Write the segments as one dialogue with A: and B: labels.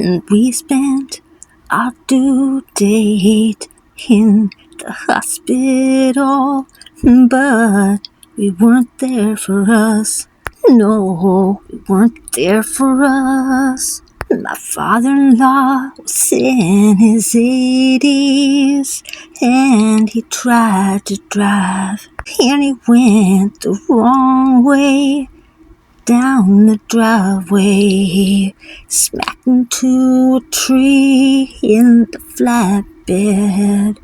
A: And we spent our due date in the hospital, but we weren't there for us. No, we weren't there for us. My father-in-law was in his 80s, and he tried to drive, and he went the wrong way down the driveway, smacked into a tree in the flatbed,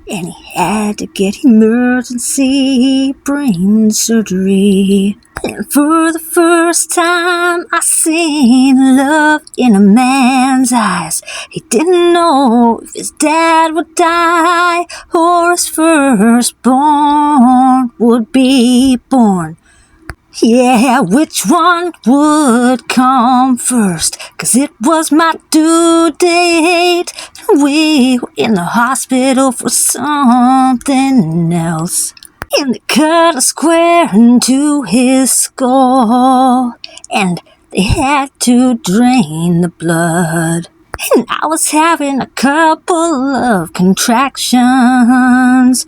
A: and he had to get emergency brain surgery. And for the first time, I seen love in a man's eyes. He didn't know if his dad would die or his firstborn would be born. Yeah, which one would come first? 'Cause it was my due date. We were in the hospital for something else. And they cut a square into his skull, and they had to drain the blood. And I was having a couple of contractions.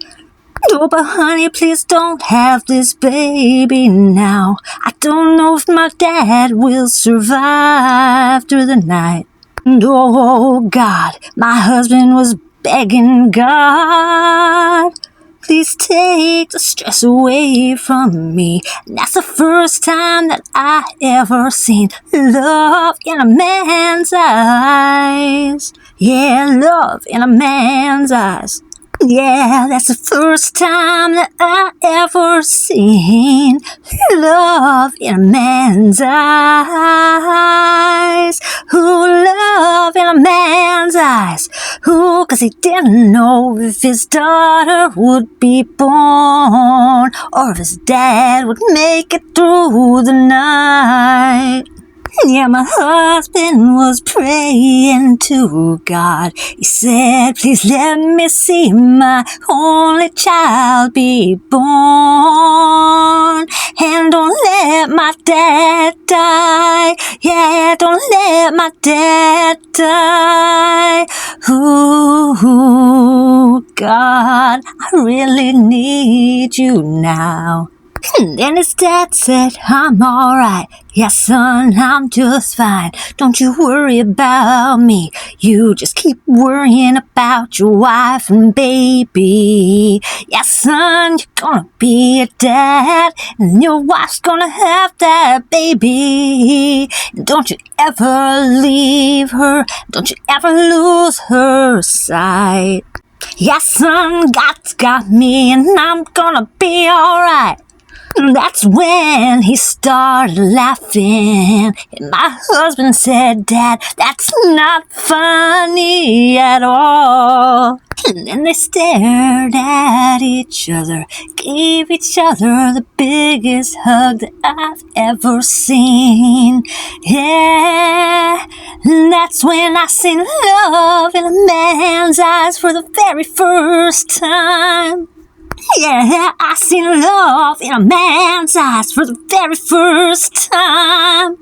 A: Oh, but honey, please don't have this baby now. I don't know if my dad will survive through the night. And oh, God, my husband was begging God, please take the stress away from me. And that's the first time that I ever seen love in a man's eyes. Yeah, love in a man's eyes. Yeah, that's the first time that I ever seen love in a man's eyes. Ooh, love in a man's eyes. Ooh, 'cause he didn't know if his daughter would be born or if his dad would make it through the night. Yeah, my husband was praying to God. He said, please let me see my only child be born. And don't let my dad die. Yeah, don't let my dad die. Ooh, God, I really need you now. And then his dad said, I'm alright. Yes, son, I'm just fine. Don't you worry about me. You just keep worrying about your wife and baby. Yes, son, you're gonna be a dad, and your wife's gonna have that baby. And don't you ever leave her. Don't you ever lose her sight. Yes, son, God's got me, and I'm gonna be alright. That's when he started laughing, and my husband said, Dad, that's not funny at all. And then they stared at each other, gave each other the biggest hug that I've ever seen. Yeah, and that's when I seen love in a man's eyes for the very first time. Yeah, I seen love in a man's eyes for the very first time.